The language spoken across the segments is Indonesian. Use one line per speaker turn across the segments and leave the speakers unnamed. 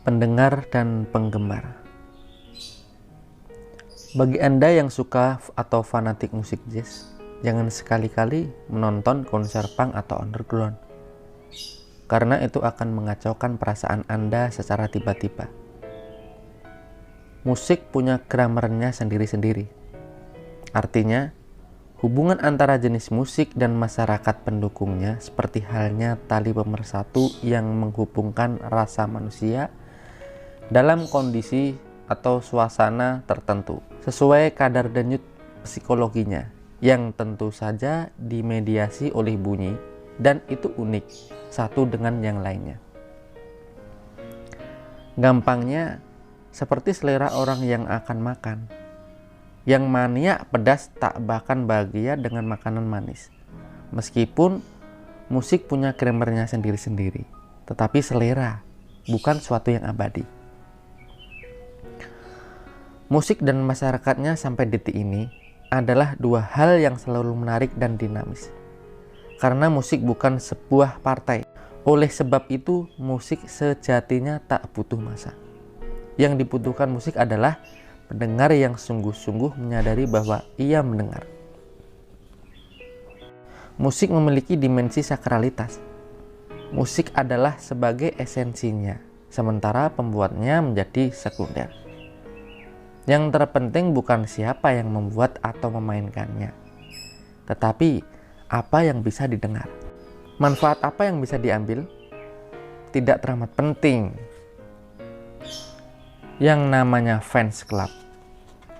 Pendengar dan penggemar. Bagi Anda yang suka atau fanatik musik jazz, jangan sekali-kali menonton konser punk atau underground, karena itu akan mengacaukan perasaan Anda secara tiba-tiba. Musik punya grammarnya sendiri-sendiri. Artinya, hubungan antara jenis musik dan masyarakat pendukungnya seperti halnya tali pemersatu yang menghubungkan rasa manusia dalam kondisi atau suasana tertentu sesuai kadar denyut psikologinya yang tentu saja dimediasi oleh bunyi, dan itu unik satu dengan yang lainnya. Gampangnya seperti selera orang yang akan makan, yang maniak pedas tak bahkan bahagia dengan makanan manis. Meskipun musik punya grammarnya sendiri-sendiri, tetapi selera bukan suatu yang abadi. Musik dan masyarakatnya sampai detik ini adalah dua hal yang selalu menarik dan dinamis. Karena musik bukan sebuah partai. Oleh sebab itu, musik sejatinya tak butuh massa. Yang dibutuhkan musik adalah pendengar yang sungguh-sungguh menyadari bahwa ia mendengar. Musik memiliki dimensi sakralitas. Musik adalah sebagai esensinya, sementara pembuatnya menjadi sekunder. Yang terpenting bukan siapa yang membuat atau memainkannya, tetapi apa yang bisa didengar. Manfaat apa yang bisa diambil tidak teramat penting. Yang namanya fans club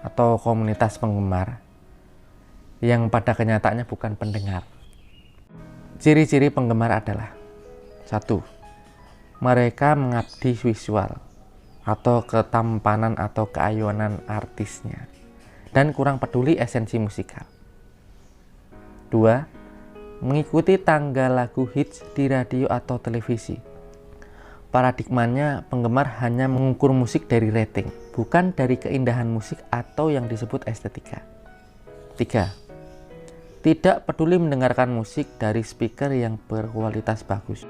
atau komunitas penggemar yang pada kenyataannya bukan pendengar. Ciri-ciri penggemar adalah: 1. Mereka mengabdi visual atau ketampanan atau keayuanan artisnya dan kurang peduli esensi musikal. 2. Mengikuti tangga lagu hits di radio atau televisi. Paradigmanya penggemar hanya mengukur musik dari rating, bukan dari keindahan musik atau yang disebut estetika. 3. Tidak peduli mendengarkan musik dari speaker yang berkualitas bagus,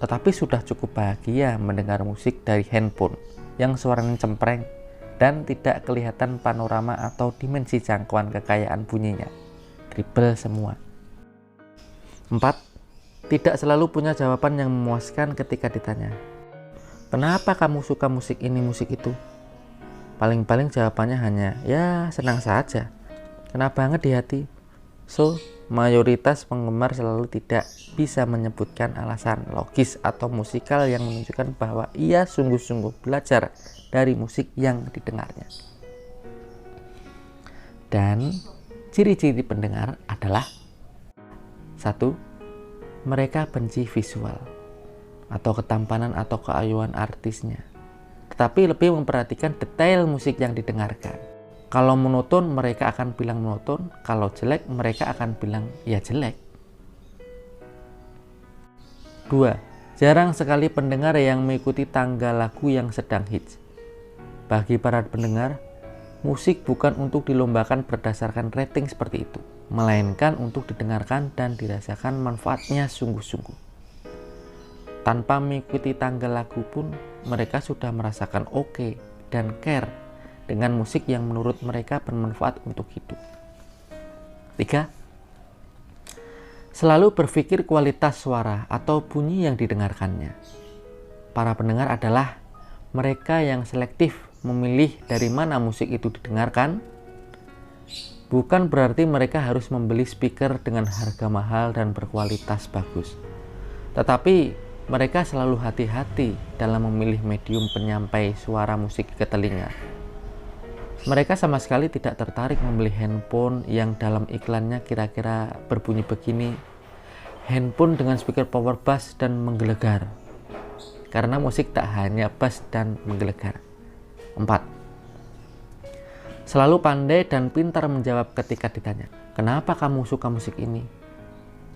tetapi sudah cukup bahagia mendengar musik dari handphone yang suaranya cempreng dan tidak kelihatan panorama atau dimensi jangkauan kekayaan bunyinya. Dribble semua. 4. Tidak selalu punya jawaban yang memuaskan ketika ditanya, "Kenapa kamu suka musik ini, musik itu?" Paling-paling jawabannya hanya, "Ya, senang saja. Kena banget di hati." So, mayoritas penggemar selalu tidak bisa menyebutkan alasan logis atau musikal yang menunjukkan bahwa ia sungguh-sungguh belajar dari musik yang didengarnya. Dan ciri-ciri pendengar adalah: 1. Mereka benci visual atau ketampanan atau keayuan artisnya, tetapi lebih memperhatikan detail musik yang didengarkan. Kalau monoton, mereka akan bilang monoton. Kalau jelek, mereka akan bilang ya jelek. 2. Jarang sekali pendengar yang mengikuti tangga lagu yang sedang hits. Bagi para pendengar, musik bukan untuk dilombakan berdasarkan rating seperti itu, melainkan untuk didengarkan dan dirasakan manfaatnya sungguh-sungguh. Tanpa mengikuti tangga lagu pun, mereka sudah merasakan oke dan care dengan musik yang menurut mereka bermanfaat untuk hidup. 3. Selalu berpikir kualitas suara atau bunyi yang didengarkannya. Para pendengar adalah mereka yang selektif memilih dari mana musik itu didengarkan. Bukan berarti mereka harus membeli speaker dengan harga mahal dan berkualitas bagus, tetapi mereka selalu hati-hati dalam memilih medium penyampai suara musik ke telinga. Mereka sama sekali tidak tertarik membeli handphone yang dalam iklannya kira-kira berbunyi begini, handphone dengan speaker power bass dan menggelegar. Karena musik tak hanya bass dan menggelegar. 4. Selalu pandai dan pintar menjawab ketika ditanya, "Kenapa kamu suka musik ini?"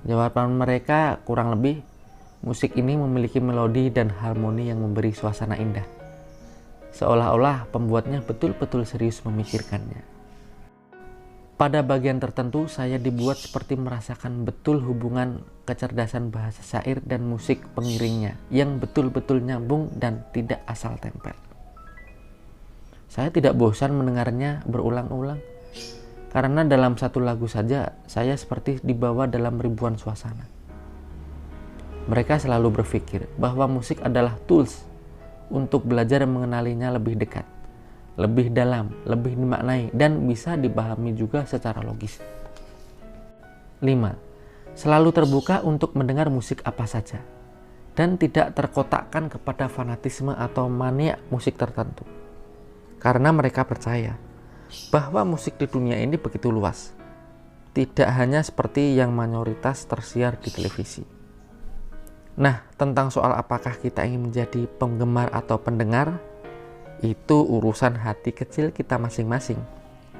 Jawaban mereka kurang lebih, musik ini memiliki melodi dan harmoni yang memberi suasana indah. Seolah-olah pembuatnya betul-betul serius memikirkannya. Pada bagian tertentu, saya dibuat seperti merasakan betul hubungan kecerdasan bahasa syair dan musik pengiringnya yang betul-betul nyambung dan tidak asal tempel. Saya tidak bosan mendengarnya berulang-ulang, karena dalam satu lagu saja saya seperti dibawa dalam ribuan suasana. Mereka selalu berpikir bahwa musik adalah tools untuk belajar mengenalinya lebih dekat, lebih dalam, lebih dimaknai, dan bisa dipahami juga secara logis. 5. Selalu terbuka untuk mendengar musik apa saja, dan tidak terkotakkan kepada fanatisme atau mania musik tertentu. Karena mereka percaya bahwa musik di dunia ini begitu luas, tidak hanya seperti yang mayoritas tersiar di televisi. Nah, tentang soal apakah kita ingin menjadi penggemar atau pendengar, itu urusan hati kecil kita masing-masing.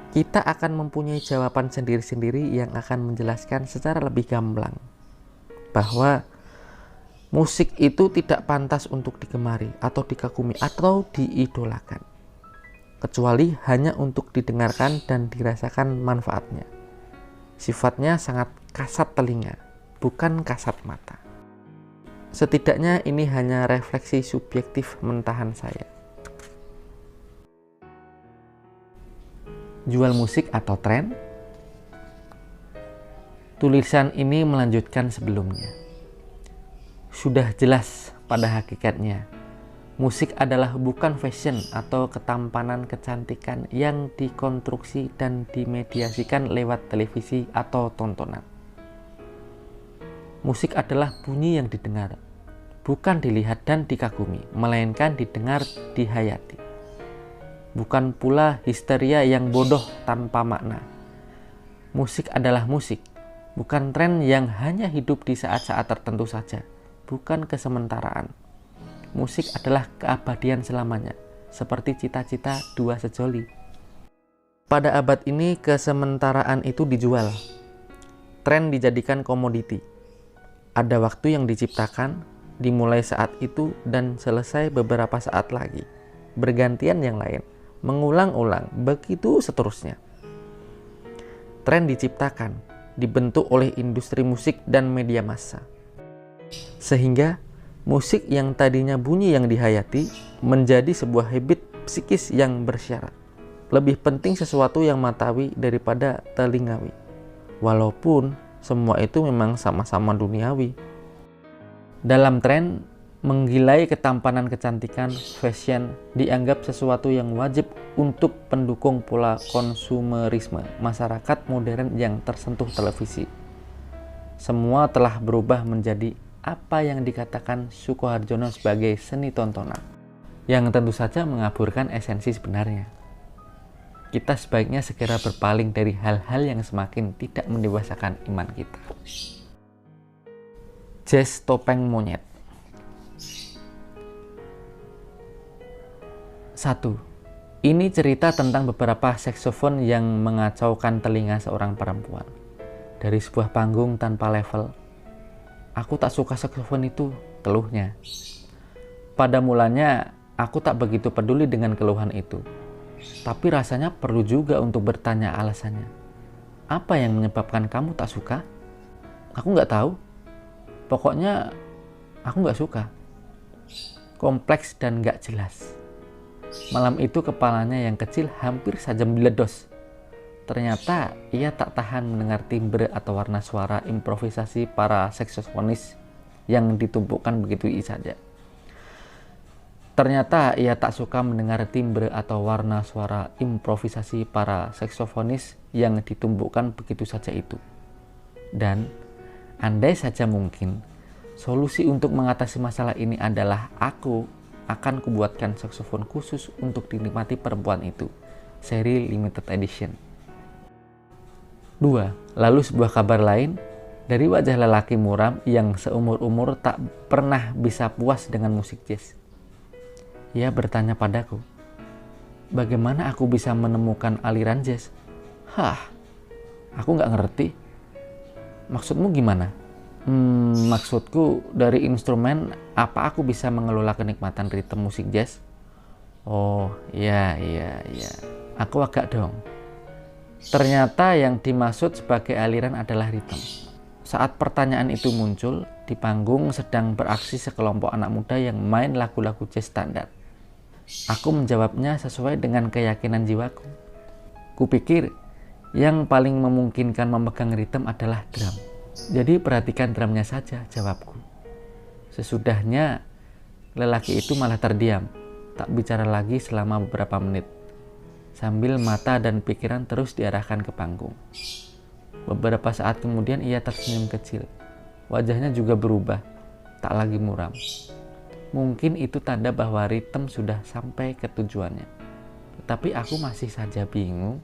Kita akan mempunyai jawaban sendiri-sendiri yang akan menjelaskan secara lebih gamblang bahwa musik itu tidak pantas untuk digemari atau dikagumi atau diidolakan, kecuali hanya untuk didengarkan dan dirasakan manfaatnya. Sifatnya sangat kasat telinga, bukan kasat mata. Setidaknya ini hanya refleksi subjektif mentahan saya. Jual musik atau tren? Tulisan ini melanjutkan sebelumnya. Sudah jelas pada hakikatnya, musik adalah bukan fashion atau ketampanan kecantikan yang dikonstruksi dan dimediasikan lewat televisi atau tontonan. Musik adalah bunyi yang didengar, bukan dilihat dan dikagumi, melainkan didengar, dihayati. Bukan pula histeria yang bodoh tanpa makna. Musik adalah musik, bukan tren yang hanya hidup di saat-saat tertentu saja, bukan kesementaraan. Musik adalah keabadian selamanya, seperti cita-cita dua sejoli. Pada abad ini, kesementaraan itu dijual. Tren dijadikan komoditi. Ada waktu yang diciptakan, dimulai saat itu dan selesai beberapa saat lagi. Bergantian yang lain. Mengulang-ulang, begitu seterusnya. Tren diciptakan, dibentuk oleh industri musik dan media massa. Sehingga musik yang tadinya bunyi yang dihayati menjadi sebuah habit psikis yang bersyarat. Lebih penting sesuatu yang matawi daripada telingawi. Walaupun semua itu memang sama-sama duniawi. Dalam tren, menggilai ketampanan kecantikan, fashion dianggap sesuatu yang wajib untuk pendukung pola konsumerisme masyarakat modern yang tersentuh televisi. Semua telah berubah menjadi apa yang dikatakan Sukoharjono sebagai seni tontonan, yang tentu saja mengaburkan esensi sebenarnya. Kita sebaiknya segera berpaling dari hal-hal yang semakin tidak mendewasakan iman kita. Jazz topeng monyet. 1. Ini cerita tentang beberapa saksofon yang mengacaukan telinga seorang perempuan. Dari sebuah panggung tanpa level. Aku tak suka saksofon itu, keluhnya. Pada mulanya, aku tak begitu peduli dengan keluhan itu. Tapi rasanya perlu juga untuk bertanya alasannya. Apa yang menyebabkan kamu tak suka? Aku nggak tahu. Pokoknya, aku nggak suka. Kompleks dan nggak jelas. Malam itu kepalanya yang kecil hampir saja meledos. Ternyata ia tak tahan mendengar timbre atau warna suara improvisasi para saksofonis yang ditumpukkan begitu saja. Ternyata ia tak suka mendengar timbre atau warna suara improvisasi para saksofonis yang ditumpukkan begitu saja itu. Dan andai saja mungkin, solusi untuk mengatasi masalah ini adalah aku akan kubuatkan saksofon khusus untuk dinikmati perempuan itu, seri limited edition. 2. Lalu sebuah kabar lain dari wajah lelaki muram yang seumur-umur tak pernah bisa puas dengan musik jazz. Ia bertanya padaku, bagaimana aku bisa menemukan aliran jazz? Aku nggak ngerti. Maksudmu gimana? Maksudku dari instrumen apa aku bisa mengelola kenikmatan ritme musik jazz? Oh, iya. Aku agak dong. Ternyata yang dimaksud sebagai aliran adalah ritme. Saat pertanyaan itu muncul, di panggung sedang beraksi sekelompok anak muda yang main lagu-lagu jazz standar. Aku menjawabnya sesuai dengan keyakinan jiwaku. Kupikir yang paling memungkinkan memegang ritme adalah drum. Jadi perhatikan drumnya saja, jawabku. Sesudahnya, lelaki itu malah terdiam, tak bicara lagi selama beberapa menit, sambil mata dan pikiran terus diarahkan ke panggung. Beberapa saat kemudian ia tersenyum kecil. Wajahnya juga berubah, tak lagi muram. Mungkin itu tanda bahwa ritme sudah sampai ke tujuannya. Tetapi aku masih saja bingung